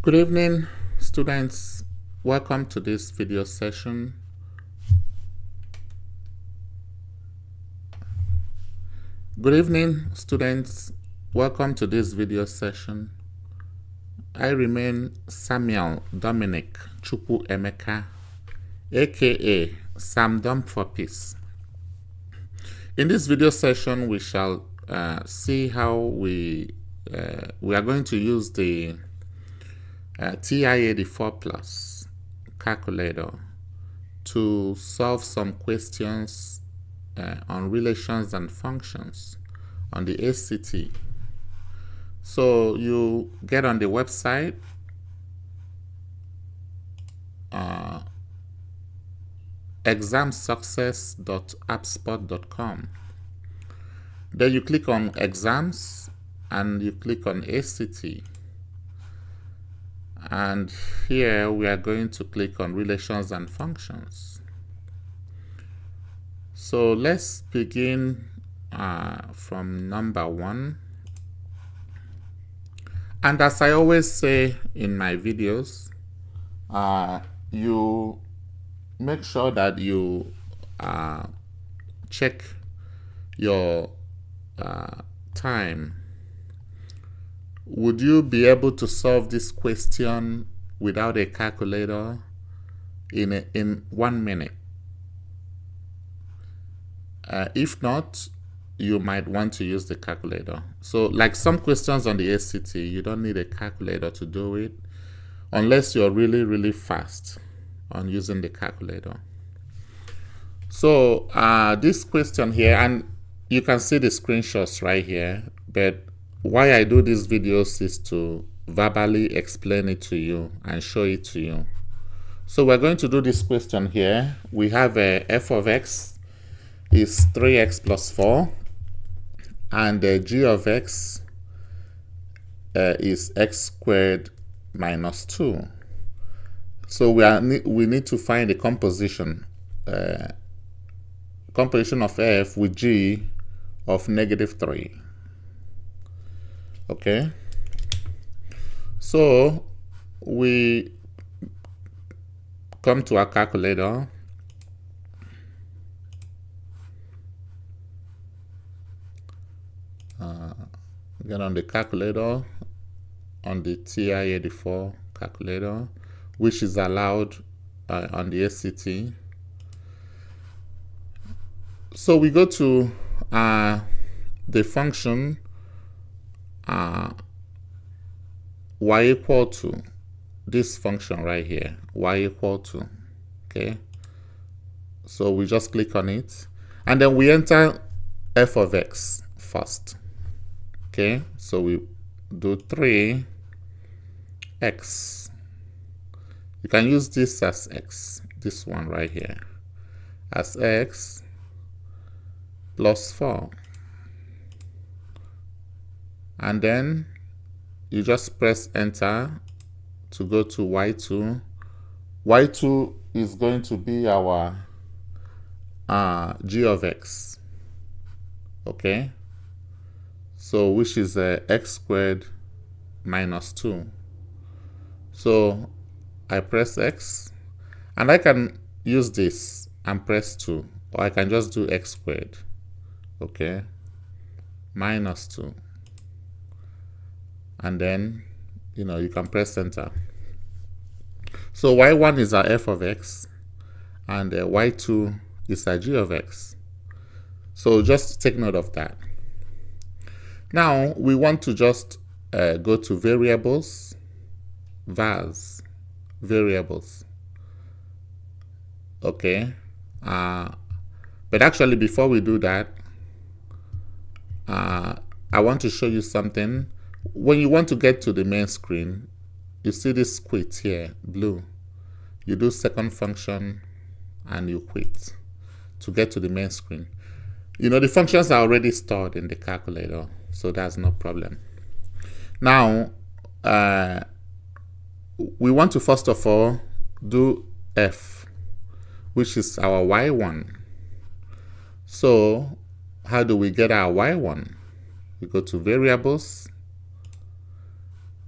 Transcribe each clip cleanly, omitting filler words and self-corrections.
Good evening, students. Welcome to this video session. Good evening, students. Welcome to this video session. I remain Samuel Dominic Chukwu Emeka, aka Sam Dom for Peace. In this video session, we shall see how we are going to use the TI-84 Plus calculator to solve some questions on relations and functions on the ACT. So you get on the website, examsuccess.appspot.com. Then you click on exams and you click on ACT. And here we are going to click on relations and functions. So let's begin from number 1. And as I always say in my videos, you make sure that you check your time. Would you be able to solve this question without a calculator in 1 minute? If not, you might want to use the calculator. So like some questions on the ACT, you don't need a calculator to do it unless you're really fast on using the calculator. So this question here, and you can see the screenshots right here, but why I do these videos is to verbally explain it to you and show it to you. So we're going to do this question here. We have a f of x is 3x plus 4, and g of x is x squared minus 2. So we need to find the composition of f with g of -3. Okay, so we come to our calculator. Get on the calculator, on the TI-84 calculator, which is allowed on the ACT. So we go to the function y equal to this function right here, y equal to, okay? So we just click on it, and then we enter f of x first. Okay, so we do 3x. You can use this as x, this one right here, as x plus 4. And then you just press enter to go to y2. y2 is going to be our g of x. Okay, so which is x squared minus 2. So I press x, and I can use this and press 2, or I can just do x squared, okay, minus 2. And then, you can press enter. So y1 is our f of x, and y2 is our g of x. So just take note of that. Now we want to just go to variables, vars, variables. Okay, but actually before we do that, I want to show you something. When you want to get to the main screen, you see this quit here, blue. You do second function and you quit to get to the main screen. The functions are already stored in the calculator, so that's no problem. Now, we want to first of all do f, which is our y1. So how do we get our y1? We go to variables,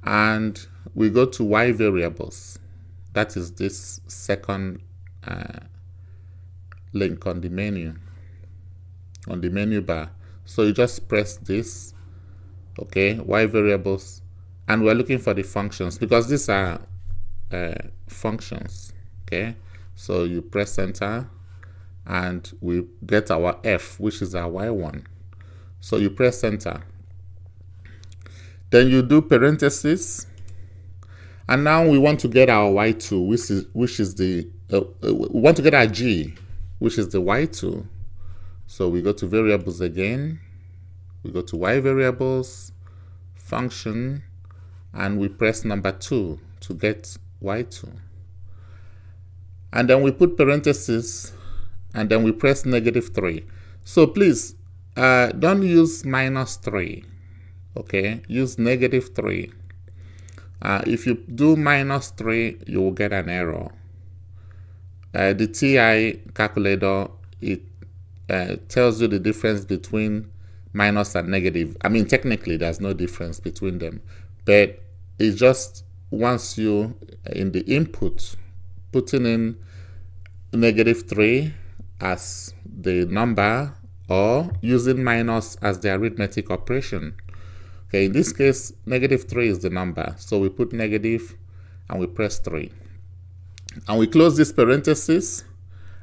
and we go to y variables. That is this second link on the menu bar. So you just press this, okay, y variables, and we're looking for the functions because these are functions, okay. So you press enter and we get our f, which is our y1. So you press enter, then you do parentheses, and now we want to get our y2, which is the we want to get our g, which is the y2. So we go to variables again, we go to y variables, function, and we press number 2 to get y2. And then we put parentheses, and then we press -3. So please don't use -3, okay? Use -3. If you do -3, you will get an error. The TI calculator, it tells you the difference between minus and negative. I mean, technically, there's no difference between them, but it just wants you in the input putting in -3 as the number or using minus as the arithmetic operation. Okay, in this case, -3 is the number, so we put negative and we press 3. And we close this parenthesis,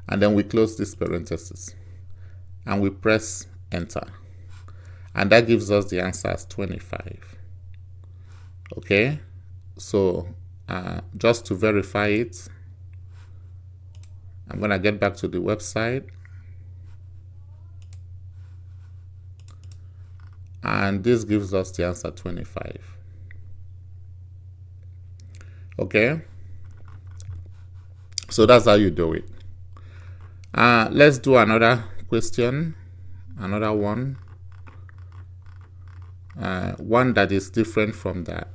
and then we close this parenthesis, and we press enter. And that gives us the answer as 25. Okay, so just to verify it, I'm gonna get back to the website, and this gives us the answer 25. Okay, so that's how you do it. Let's do another question, another one, one that is different from that.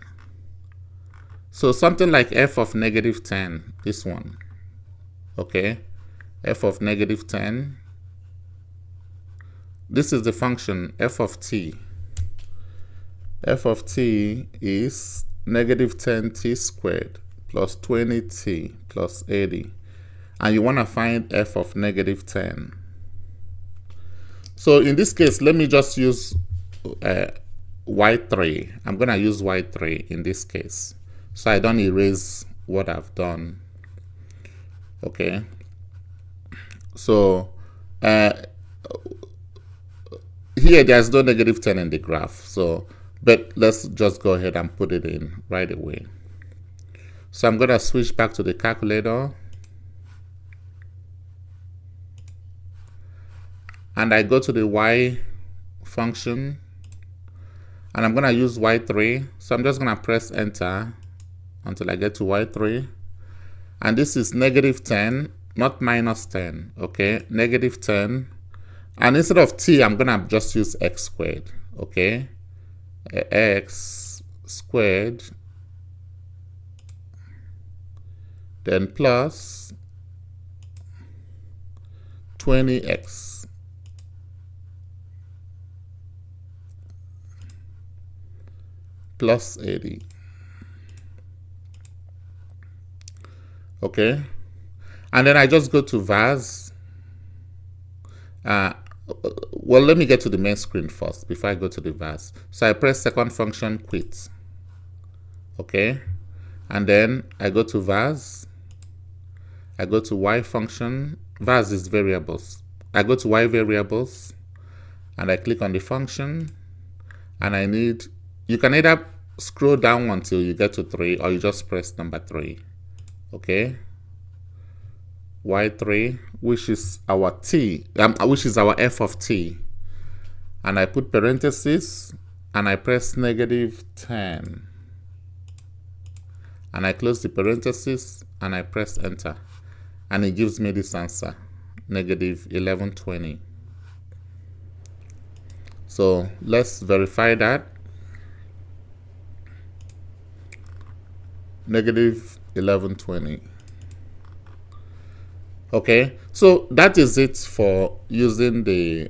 So something like f of -10, this one, okay, f of -10, this is the function f of t. F of t is -10t squared plus 20t plus 80, and you want to find f of -10. So in this case, let me just use y3. I'm going to use y3 in this case, so I don't erase what I've done. Okay, so here there's no -10 in the graph, so but let's just go ahead and put it in right away. So I'm going to switch back to the calculator, and I go to the y function, and I'm going to use y3. So I'm just going to press enter until I get to y3, and this is -10, not -10, okay, -10, and instead of t, I'm going to just use x squared, okay, x squared, then plus 20x plus 80. Okay, and then I just go to VAS. Well, let me get to the main screen first before I go to the VAS. So I press second function quit. Okay, and then I go to VAS. I go to y function. VAS is variables. I go to y variables, and I click on the function, and I need, you can either scroll down until you get to 3, or you just press number 3. Okay, y3, which is our t, which is our f of t, and I put parentheses, and I press -10, and I close the parentheses, and I press enter, and it gives me this answer, -1120. So let's verify that. -1120. Okay, so that is it for using the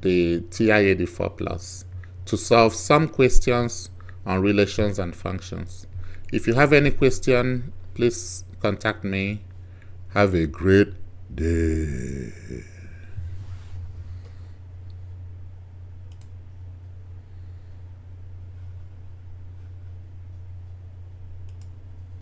TI-84 Plus to solve some questions on relations and functions. If you have any question, please contact me. Have a great day.